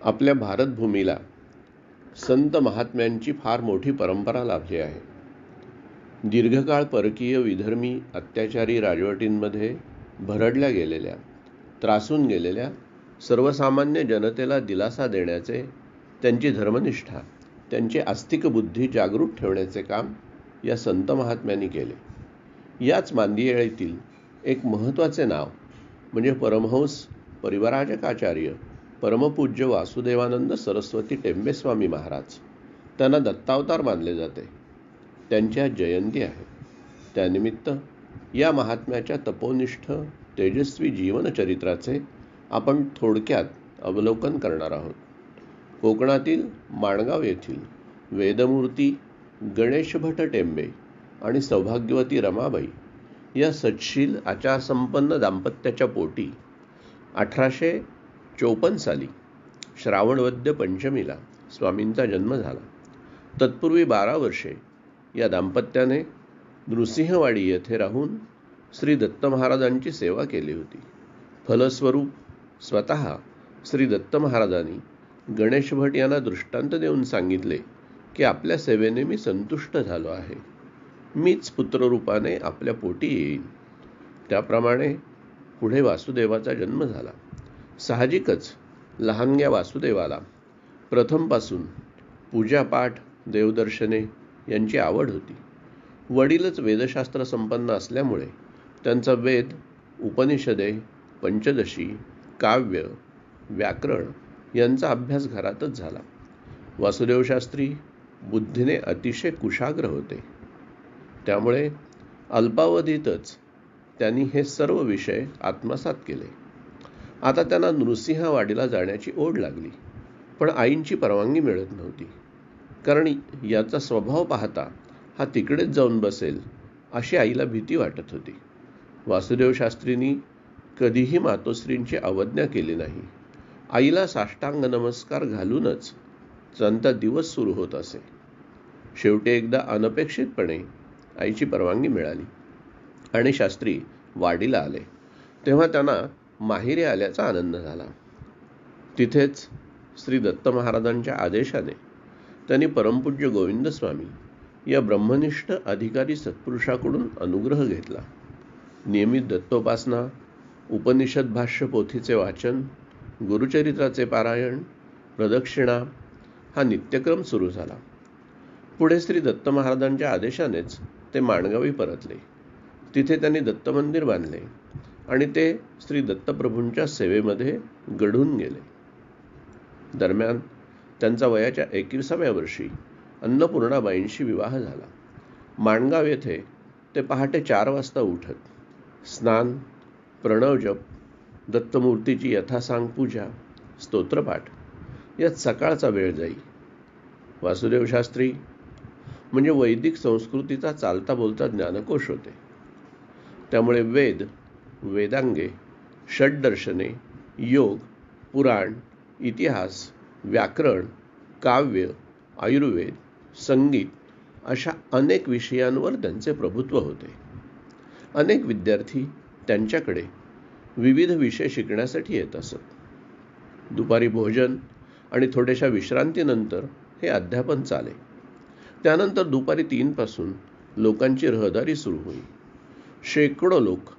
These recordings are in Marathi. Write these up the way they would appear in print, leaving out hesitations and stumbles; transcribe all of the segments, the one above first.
आपल्या भारतभूमीला संत महात्म्यांची फार मोठी परंपरा लाभली आहे. दीर्घकाळ परकीय विधर्मी अत्याचारी राजवटींमध्ये भरडल्या गेलेल्या, त्रासून गेलेल्या सर्वसामान्य जनतेला दिलासा देण्याचे, त्यांची धर्मनिष्ठा, त्यांची आस्तिक बुद्धी जागृत ठेवण्याचे काम या संत महात्म्यांनी केले. याच मांदियाळीतील एक महत्त्वाचे नाव म्हणजे परमहंस परिव्राजकाचार्य परमपूज्य वासुदेवानंद सरस्वती टेंबेस्वामी महाराज. त्यांना दत्तावतार मानले जाते. त्यांची आज जयंती आहे. त्यानिमित्त या महात्म्याच्या तपोनिष्ठ तेजस्वी जीवनचरित्राचे आपण थोडक्यात अवलोकन करणार आहोत. कोकणातील माणगाव येथील वेदमूर्ती गणेश भट टेंबे आणि सौभाग्यवती रमाबाई या सत्शील आचारसंपन्न दाम्पत्याच्या पोटी 1854 साली श्रावणवद्य पंचमीला स्वामींचा जन्म झाला. तत्पूर्वी 12 वर्षे या दाम्पत्याने नृसिंहवाडी येथे राहून श्री दत्त महाराजांची सेवा केली होती. फलस्वरूप स्वतः श्री दत्त महाराजांनी गणेश भट यांना दृष्टांत देऊन सांगितले की आपल्या सेवेने मी संतुष्ट झालो आहे. मीच पुत्ररूपाने आपल्या पोटी येईन. त्याप्रमाणे पुढे वासुदेवाचा जन्म झाला. साहजिकच लहानग्या वासुदेवाला प्रथमपासून पूजापाठ, देवदर्शने यांची आवड होती. वडीलच वेदशास्त्र संपन्न असल्यामुळे त्यांचा वेद, उपनिषदे, पंचदशी, काव्य, व्याकरण यांचा अभ्यास घरातच झाला. वासुदेव शास्त्री बुद्धीने अतिशय कुशाग्र होते. त्यामुळे अल्पावधीतच त्यांनी हे सर्व विषय आत्मसात केले. आता त्यांना नृसिंहवाडीला जाण्याची ओढ लागली, पण आईंची परवानगी मिळत नव्हती. कारण याचा स्वभाव पाहता हा तिकडेच जाऊन बसेल अशी आईला भीती वाटत होती. वासुदेव शास्त्रींनी कधीही मातोश्रींची अवज्ञा केली नाही. आईला साष्टांग नमस्कार घालूनच त्यांचा दिवस सुरू होत असे. शेवटी एकदा अनपेक्षितपणे आईची परवानगी मिळाली आणि शास्त्री वाडीला आले. तेव्हा त्यांना माहेरी आल्याचा आनंद झाला. तिथेच श्री दत्त महाराजांच्या आदेशाने त्यांनी परमपूज्य गोविंद स्वामी या ब्रह्मनिष्ठ अधिकारी सत्पुरुषाकडून अनुग्रह घेतला. नियमित दत्तोपासना, उपनिषद भाष्य पोथीचे वाचन, गुरुचरित्राचे पारायण, प्रदक्षिणा हा नित्यक्रम सुरू झाला. पुढे श्री दत्त महाराजांच्या आदेशानेच ते माणगावी परतले. तिथे त्यांनी दत्त मंदिर बांधले आणि ते श्री दत्तप्रभूंच्या सेवेमध्ये गढून गेले. दरम्यान त्यांचा वयाच्या 21व्या वर्षी अन्नपूर्णाबाईंशी विवाह झाला. माणगाव येथे ते पहाटे 4 वाजता उठत. स्नान, प्रणवजप, दत्तमूर्तीची यथासांग पूजा, स्तोत्रपाठ यात सकाळचा वेळ जाई. वासुदेव शास्त्री म्हणजे वैदिक संस्कृतीचा चालता बोलता ज्ञानकोश होते. त्यामुळे वेद, वेदांगे, षड्दर्शने, योग, पुराण, इतिहास, व्याकरण, काव्य, आयुर्वेद, संगीत अशा अनेक विषयांवर त्यांचे प्रभुत्व होते. अनेक विद्यार्थी त्यांच्याकडे विविध विषय शिकण्यासाठी येत असत. दुपारी भोजन आणि थोड्याशा विश्रांतीनंतर हे अध्यापन चाले. त्यानंतर दुपारी 3 पासून लोकांची रहदारी सुरू होई. शेकडो लोक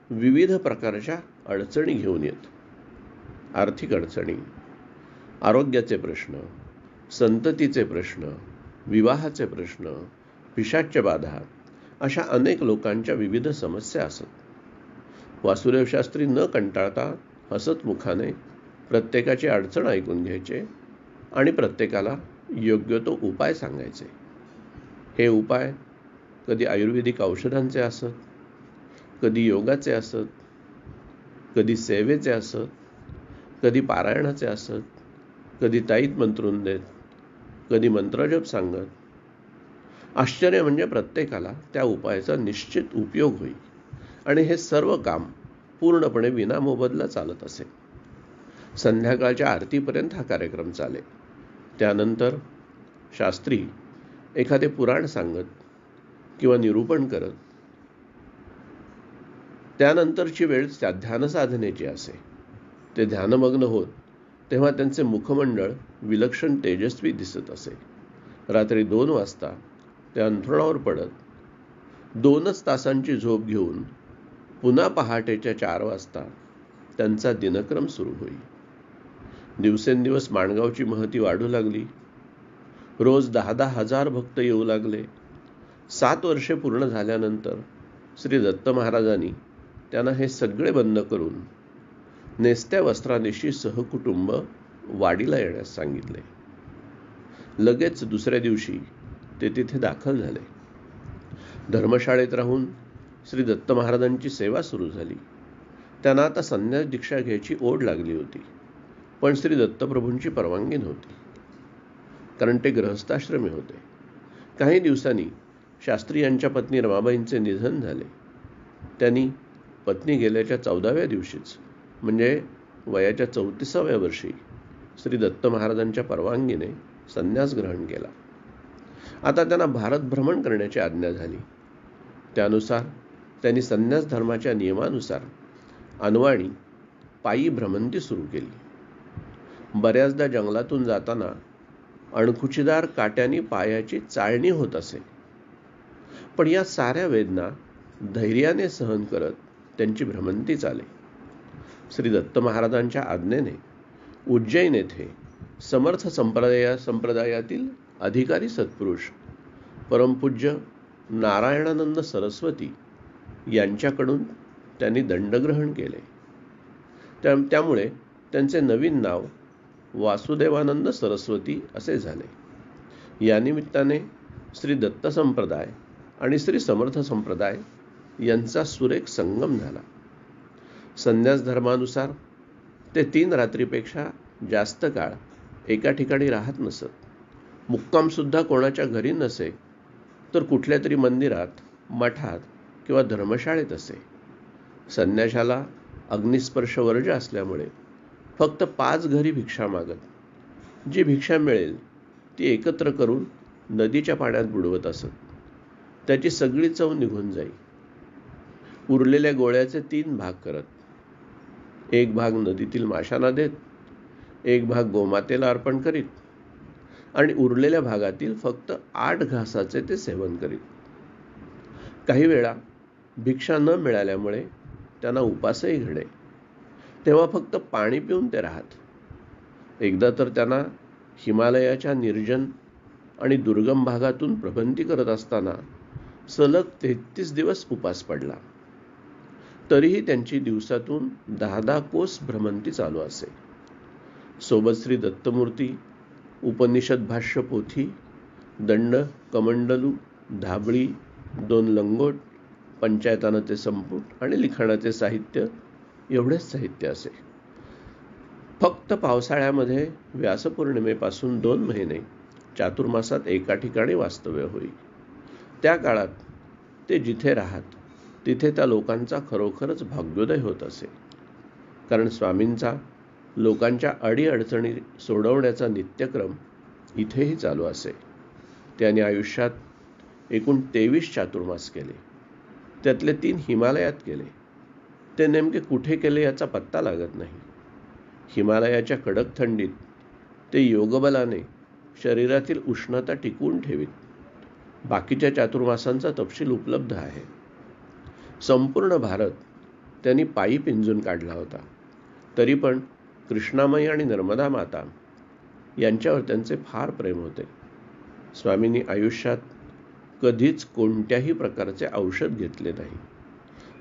विविध प्रकारच्या अडचणी घेऊन येत. आर्थिक अडचणी, आरोग्याचे प्रश्न, संततीचे प्रश्न, विवाहाचे प्रश्न, पिशाच्य बाधा अशा अनेक लोकांच्या विविध समस्या असत. वासुदेव शास्त्री न कंटाळता हसत मुखाने प्रत्येकाची अडचण ऐकून घ्यायचे आणि प्रत्येकाला योग्य तो उपाय सांगायचे. हे उपाय कधी आयुर्वेदिक औषधांचे असत, कधी योगाचे असत, कधी सेवेचे असत, कधी पारायणाचे असत, कधी ताईत मंत्रून देत, कधी मंत्रजप सांगत. आश्चर्य म्हणजे प्रत्येकाला त्या उपायाचा निश्चित उपयोग होई आणि हे सर्व काम पूर्णपणे विनामोबदला चालत असे. संध्याकाळच्या आरतीपर्यंत हा कार्यक्रम चाले. त्यानंतर शास्त्री एखादे पुराण सांगत किंवा निरूपण करत. त्यानंतरची वेळ ध्यानसाधनेची असे. ते ध्यानमग्न होत तेव्हा त्यांचे मुखमंडळ विलक्षण तेजस्वी दिसत असे. रात्री 2 वाजता ते अंथरुणावर पडत 2च तासांची झोप घेऊन पुन्हा पहाटेच्या 4 वाजता त्यांचा दिनक्रम सुरू होई. दिवसेंदिवस माणगावची महती वाढू लागली. रोज 10,000 हजार भक्त येऊ लागले. 7 वर्षे पूर्ण झाल्यानंतर श्री दत्त महाराजांनी त्यांना हे सगळे बंद करून नेसत्या वस्त्रानिशी सहकुटुंब वाडीला येण्यास सांगितले. लगेच दुसऱ्या दिवशी ते तिथे दाखल झाले. धर्मशाळेत राहून श्री दत्त महाराजांची सेवा सुरू झाली. त्यांना आता संन्यास दीक्षा घ्यायची ओढ लागली होती, पण श्री दत्तप्रभूंची परवानगी नव्हती, कारण ते गृहस्थाश्रमी होते. काही दिवसांनी शास्त्री यांच्या पत्नी रमाबाईंचे निधन झाले. त्यांनी पत्नी गेल्याच्या 14व्या दिवशीच, म्हणजे वयाच्या 34व्या वर्षी श्री दत्त महाराजांच्या परवानगीने संन्यास ग्रहण केला. आता त्यांना भारत भ्रमण करण्याची आज्ञा झाली. त्यानुसार त्यांनी संन्यास धर्माच्या नियमानुसार अनवाणी पायी भ्रमंती सुरू केली. बऱ्याचदा जंगलातून जाताना अणकुचीदार काट्याने पायाची चाळणी होत असे, पण या साऱ्या वेदना धैर्याने सहन करत त्यांची भ्रमंती चाले. श्री दत्त महाराजांच्या आज्ञेने उज्जैन येथे समर्थ संप्रदायातील अधिकारी सत्पुरुष परमपूज्य नारायणानंद सरस्वती यांच्याकडून त्यांनी दंडग्रहण केले. त्यामुळे त्यांचे नवीन नाव वासुदेवानंद सरस्वती असे झाले. या निमित्ताने श्री दत्त संप्रदाय आणि श्री समर्थ संप्रदाय यांचा सुरेख संगम झाला. संन्यास धर्मानुसार ते 3 रात्रीपेक्षा जास्त काळ एका ठिकाणी राहत नसत. मुक्काम सुद्धा कोणाच्या घरी नसे, तर कुठल्या तरी मंदिरात, मठात किंवा धर्मशाळेत असे. संन्याशाला अग्निस्पर्श वर्ज असल्यामुळे फक्त 5 घरी भिक्षा मागत. जी भिक्षा मिळेल ती एकत्र करून नदीच्या पाण्यात बुडवत असत. त्याची सगळी चव निघून जाई. उरलेल्या गोळ्याचे 3 भाग करत. 1 भाग नदीतील माशांना देत, 1 भाग गोमातेला अर्पण करीत आणि उरलेल्या भागातील फक्त 8 घासाचे ते सेवन करीत. काही वेळा भिक्षा न मिळाल्यामुळे त्यांना उपासही घडे. तेव्हा फक्त पाणी पिऊन ते राहत. एकदा तर त्यांना हिमालयाच्या निर्जन आणि दुर्गम भागातून प्रभंती करत असताना सलग 33 दिवस उपास पडला. तरीही त्यांची दिवसातून 10-10 कोस भ्रमंती चालू असे. सोबत श्री दत्तमूर्ती, उपनिषद भाष्य पोथी, दंड, कमंडलू, धाबळी, 2 लंगोट, पंचायतानाचे संपुट आणि लिखाणाचे साहित्य, एवढेच साहित्य असे. फक्त पावसाळ्यामध्ये व्यासपौर्णिमेपासून 2 महिने चातुर्मासात एका ठिकाणी वास्तव्य होई. त्या काळात ते जिथे राहत तिथे त्या लोकांचा खरोखरच भाग्योदय होत असे, कारण स्वामींचा लोकांच्या अडीअडचणी सोडवण्याचा नित्यक्रम इथेही चालू असे. त्यांनी आयुष्यात एकूण 23 चातुर्मास केले. त्यातले 3 हिमालयात केले. ते नेमके कुठे केले याचा पत्ता लागत नाही. हिमालयाच्या कडक थंडीत ते योगबलाने शरीरातील उष्णता टिकवून ठेवीत. बाकीच्या चातुर्मासांचा तपशील उपलब्ध आहे. संपूर्ण भारत त्यांनी पायी पिंजून काढला होता. तरी पण कृष्णामाई आणि नर्मदा माता यांच्यावर त्यांचे फार प्रेम होते. स्वामींनी आयुष्यात कधीच कोणत्याही प्रकारचे औषध घेतले नाही.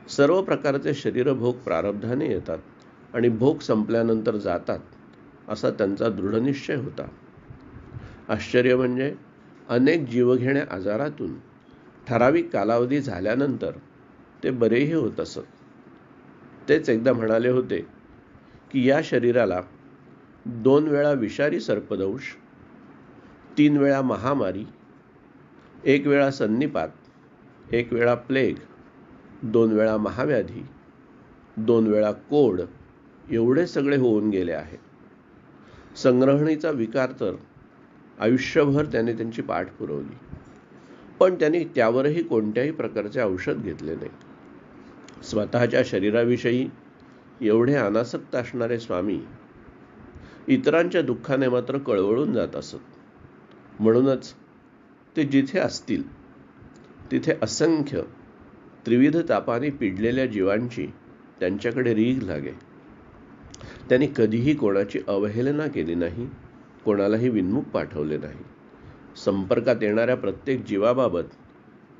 सर्व प्रकारचे शरीरभोग प्रारब्धाने येतात आणि भोग संपल्यानंतर जातात, असा त्यांचा दृढनिश्चय होता. आश्चर्य म्हणजे अनेक जीवघेण्या आजारातून ठराविक कालावधी झाल्यानंतर ते बरेही होत असत. तेच एकदा म्हणाले होते की या शरीराला 2 वेळा विषारी सर्पदंश, 3 वेळा महामारी, 1 वेळा संनिपात, 1 वेळा प्लेग, 2 वेळा महाव्याधी, 2 वेळा कोड, एवढे सगळे होऊन गेले आहे. संग्रहणीचा विकार तर आयुष्यभर त्याने त्यांची पाठ पुरवली, पण त्यांनी त्यावरही कोणत्याही प्रकारचे औषध घेतले नाही. स्वतःच्या शरीराविषयी एवढे अनासक्त असणारे स्वामी इतरांच्या दुःखाने मात्र कळवळून जात असत. म्हणूनच ते जिथे असतील तिथे असंख्य त्रिविध तापाने पिडलेल्या जीवांची त्यांच्याकडे रीघ लागे. त्यांनी कधीही कोणाची अवहेलना केली नाही, कोणालाही विनमुख पाठवले नाही. संपर्कात येणाऱ्या प्रत्येक जीवाबाबत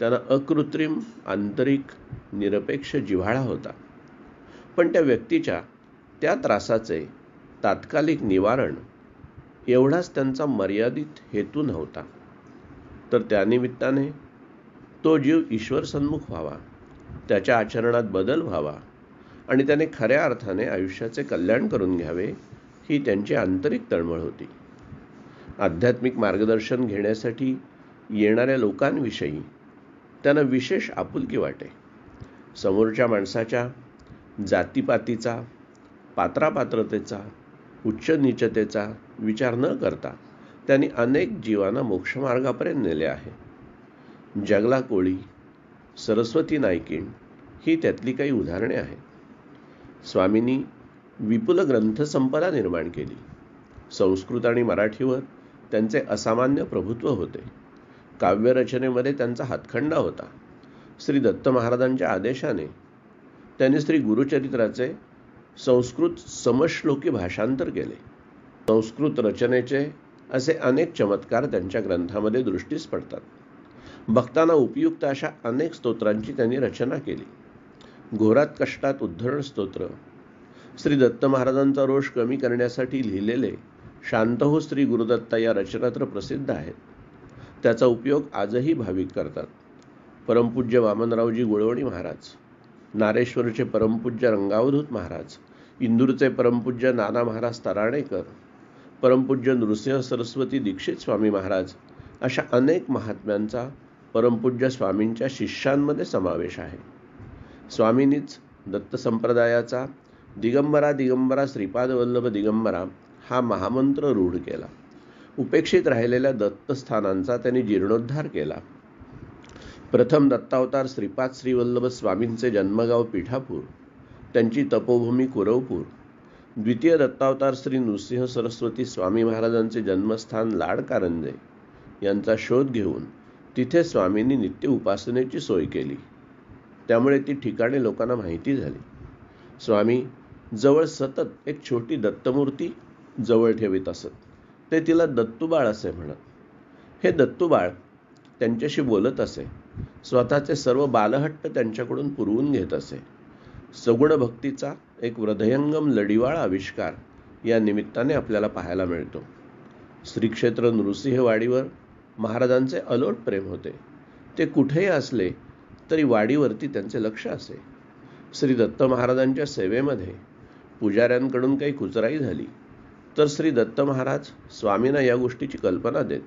त्यांना अकृत्रिम, आंतरिक, निरपेक्ष जिव्हाळा होता. पण त्या व्यक्तीच्या त्या त्रासाचे तात्कालिक निवारण एवढाच त्यांचा मर्यादित हेतू नव्हता, तर त्यानिमित्ताने तो जीव ईश्वर सन्मुख व्हावा, त्याच्या आचरणात बदल व्हावा आणि त्याने खऱ्या अर्थाने आयुष्याचे कल्याण करून घ्यावे, ही त्यांची आंतरिक तळमळ होती. आध्यात्मिक मार्गदर्शन घेण्यासाठी येणाऱ्या लोकांविषयी त्यांना विशेष आपुलकी वाटे. समोरच्या माणसाच्या जातीपातीचा, पात्रापात्रतेचा, उच्च नीचतेचा विचार न करता त्यांनी अनेक जीवांना मोक्षमार्गापर्यंत नेले आहे. जगला कोळी, सरस्वती नायकीण ही त्यातली काही उदाहरणे आहेत. स्वामींनी विपुल ग्रंथसंपदा निर्माण केली. संस्कृत आणि मराठीवर त्यांचे असामान्य प्रभुत्व होते. काव्यरचनेमध्ये त्यांचा हातखंडा होता. श्री दत्त महाराजांच्या आदेशाने त्यांनी श्री गुरुचरित्राचे संस्कृत समश्लोकी भाषांतर केले. संस्कृत रचनेचे असे अनेक चमत्कार त्यांच्या ग्रंथामध्ये दृष्टीस पडतात. भक्तांना उपयुक्त अशा अनेक स्तोत्रांची त्यांनी रचना केली. घोरात कष्टात उद्धरण स्तोत्र, श्री दत्त महाराजांचा रोष कमी करण्यासाठी लिहिलेले शांत हो श्री गुरुदत्ता या रचना तर प्रसिद्ध आहेत. त्याचा उपयोग आजही भाविक करतात. परमपूज्य वामनरावजी गुळवणी महाराज, नारेश्वरचे परमपूज्य रंगावधूत महाराज, इंदूरचे परमपूज्य नाना महाराज तराणेकर, परमपूज्य नृसिंह सरस्वती दीक्षित स्वामी महाराज अशा अनेक महात्म्यांचा परमपूज्य स्वामींच्या शिष्यांमध्ये समावेश आहे. स्वामींनीच दत्त संप्रदायाचा दिगंबरा दिगंबरा श्रीपाद वल्लभ दिगंबरा हा महामंत्र रूढ केला. उपेक्षित राहिलेल्या दत्तस्थानांचा त्यांनी जीर्णोद्धार केला. प्रथम दत्तावतार श्रीपाद श्रीवल्लभ स्वामींचे जन्मगाव पिठापूर, त्यांची तपोभूमी कुरवपूर. द्वितीय दत्तावतार श्री नृसिंह सरस्वती स्वामी महाराजांचे जन्मस्थान लाडकारंजे यांचा शोध घेऊन तिथे स्वामींनी नित्य उपासनेची सोय केली. त्यामुळे ती ठिकाणे लोकांना माहिती झाली. स्वामी जवळ सतत एक छोटी दत्तमूर्ती जवळ ठेवीत असत. ते तिला दत्तूबाळ असे म्हणत. हे दत्तूबाळ त्यांच्याशी बोलत असे, स्वतःचे सर्व बालहट्ट त्यांच्याकडून पुरवून घेत असे. सगुण भक्तीचा एक हृदयंगम लढिवाळ आविष्कार या निमित्ताने आपल्याला पाहायला मिळतो. श्री क्षेत्र नृसिंहवाडीवर महाराजांचे अलोट प्रेम होते. ते कुठेही असले तरी वाडीवरती त्यांचे लक्ष असे. श्री दत्त महाराजांच्या सेवेमध्ये पुजाऱ्यांकडून काही कुचराई झाली तर श्री दत्त महाराज स्वामींना या गोष्टीची कल्पना देत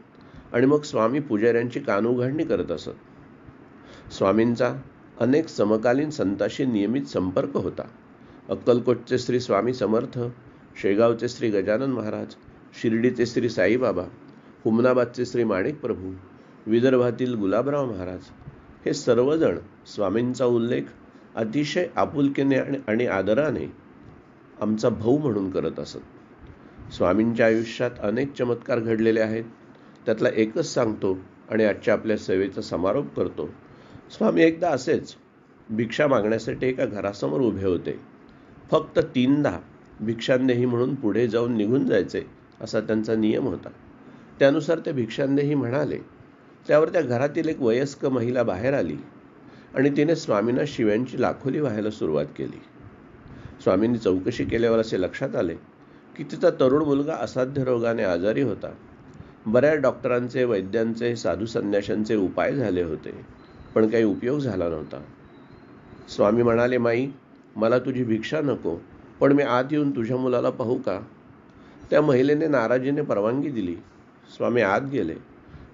आणि मग स्वामी पुजाऱ्यांची कानउघाडणी करत असत. स्वामींचा अनेक समकालीन संतांशी नियमित संपर्क होता. अक्कलकोटचे श्री स्वामी समर्थ, शेगावचे श्री गजानन महाराज, शिर्डीचे श्री साईबाबा, हुमनाबादचे श्री माणिक प्रभू, विदर्भातील गुलाबराव महाराज हे सर्वजण स्वामींचा उल्लेख अतिशय आपुलकीने आणि आदराने आमचा भाऊ म्हणून करत असत. स्वामींच्या आयुष्यात अनेक चमत्कार घडलेले आहेत. त्यातला एकच सांगतो आणि आजच्या आपल्या सेवेचा समारोप करतो. स्वामी एकदा असेच भिक्षा मागण्यासाठी एका घरासमोर उभे होते. फक्त 3दा भिक्षांदेही म्हणून पुढे जाऊन निघून जायचे असा त्यांचा नियम होता. त्यानुसार ते भिक्षांदेही म्हणाले. त्यावर त्या घरातील एक वयस्क महिला बाहेर आली आणि तिने स्वामींना शिव्यांची लाखोली व्हायला सुरुवात केली. स्वामींनी चौकशी केल्यावर असे लक्षात आले की तिचा तरुण मुलगा असाध्य रोगाने आजारी होता. बऱ्याच डॉक्टरांचे, वैद्यांचे, साधू संन्याशांचे उपाय झाले होते, पण काही उपयोग झाला नव्हता. स्वामी म्हणाले, माई, मला तुझी भिक्षा नको, पण मी आत येऊन तुझ्या मुलाला पाहू का? त्या महिलेने नाराजीने परवानगी दिली. स्वामी आत गेले.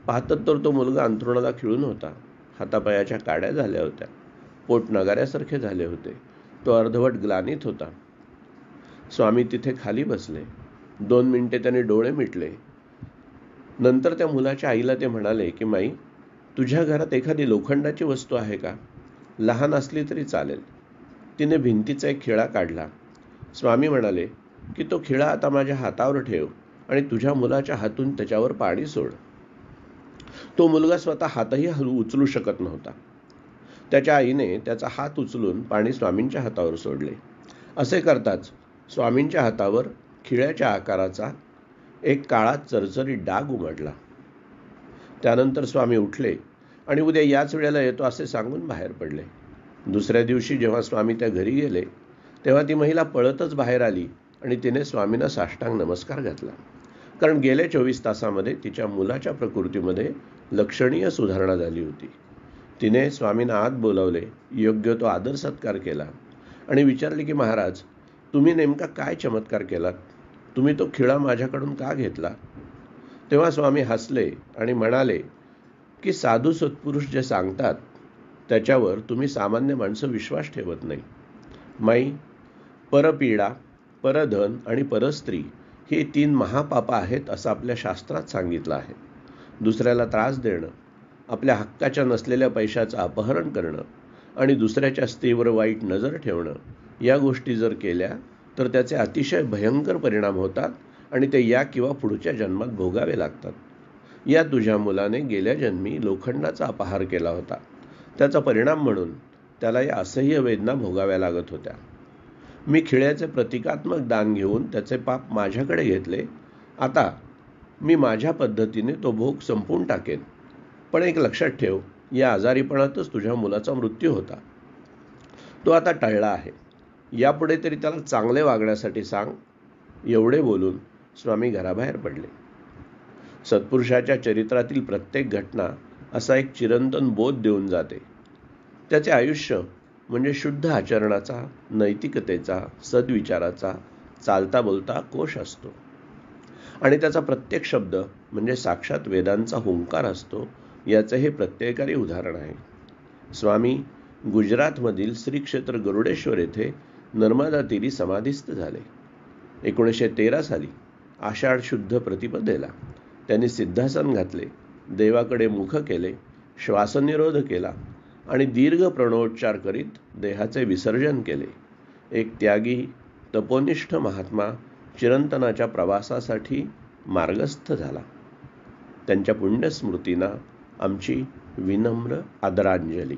पाहतात तर तो मुलगा अंथरुणाला खिळून होता. हातापायाच्या काड्या झाल्या होत्या. पोट नगाऱ्यासारखे झाले होते. तो अर्धवट ग्लानीत होता. स्वामी तिथे खाली बसले. 2 मिनिटे त्याने डोळे मिटले. नंतर त्या मुलाच्या आईला ते म्हणाले की माई, तुझ्या घरात एखादी लोखंडाची वस्तू आहे का? लहान असली तरी चालेल. तिने भिंतीचा एक खिळा काढला. स्वामी म्हणाले, की तो खिळा आता माझ्या हातावर ठेव आणि तुझ्या मुलाच्या हातून त्याच्यावर पाणी सोड. तो मुलगा स्वतः हातही उचलू शकत नव्हता. त्याच्या आईने त्याचा हात उचलून पाणी स्वामींच्या हातावर सोडले. असे करताच स्वामींच्या हातावर खिळ्याच्या आकाराचा एक काळा चरचरीत डाग उमटला. त्यानंतर स्वामी उठले आणि उद्या याच वेळेला येतो असे सांगून बाहेर पडले. दुसऱ्या दिवशी जेव्हा स्वामी त्या घरी गेले तेव्हा ती महिला पळतच बाहेर आली आणि तिने स्वामींना साष्टांग नमस्कार घातला. कारण गेल्या 24 तासामध्ये तिच्या मुलाच्या प्रकृतीमध्ये लक्षणीय सुधारणा झाली होती. तिने स्वामींना आत बोलावले, योग्य तो आदर सत्कार केला आणि विचारले की महाराज, तुम्ही नेमका काय चमत्कार केलात? तुम्ही तो खिळा माझ्याकडून का घेतला? तेव्हा स्वामी हसले आणि म्हणाले की साधू सत्पुरुष जे सांगतात त्याच्यावर तुम्ही सामान्य माणसं विश्वास ठेवत नाही. माई, परपीडा, परधन आणि परस्त्री ही 3 महापापं आहेत असं आपल्या शास्त्रात सांगितलं आहे. दुसऱ्याला त्रास देणं, आपल्या हक्काच्या नसलेल्या पैशाचं अपहरण करणं आणि दुसऱ्याच्या स्त्रीवर वाईट नजर ठेवणं या गोष्टी जर केल्या तर त्याचे अतिशय भयंकर परिणाम होतात आणि ते या किंवा पुढच्या जन्मात भोगावे लागतात. या तुझ्या मुलाने गेल्या जन्मी लोखंडाचा अपहार केला होता. त्याचा परिणाम म्हणून त्याला या असह्य वेदना भोगाव्या लागत होत्या. मी खिळ्याचे प्रतिकात्मक दान घेऊन त्याचे पाप माझ्याकडे घेतले. आता मी माझ्या पद्धतीने तो भोग संपवून टाकेन. पण एक लक्षात ठेव, या आजारीपणातच तुझ्या मुलाचा मृत्यू होता. तो आता टळला आहे. यापुढे तरी त्याला चांगले वागण्यासाठी सांग. एवढे बोलून स्वामी घराबाहेर पडले. सत्पुरुषाच्या चरित्रातील प्रत्येक घटना असा एक चिरंतन बोध देऊन जाते. त्याचे आयुष्य म्हणजे शुद्ध आचरणाचा, नैतिकतेचा, सद्विचाराचा चालता बोलता कोश असतो आणि त्याचा प्रत्येक शब्द म्हणजे साक्षात वेदांचा हुंकार असतो. याचे हे प्रत्येकारी उदाहरण आहे. स्वामी गुजरातमधील श्री क्षेत्र गरुडेश्वर येथे नर्मदा तीरी समाधीस्थ झाले. 1913 साली आषाढ शुद्ध प्रतिपदेला त्यांनी सिद्धासन घातले, देवाकडे मुख केले, श्वासनिरोध केला आणि दीर्घ प्रणवोच्चार करीत देहाचे विसर्जन केले. एक त्यागी, तपोनिष्ठ महात्मा चिरंतनाच्या प्रवासासाठी मार्गस्थ झाला. त्यांच्या पुण्यस्मृतींना आमची विनम्र आदरांजली.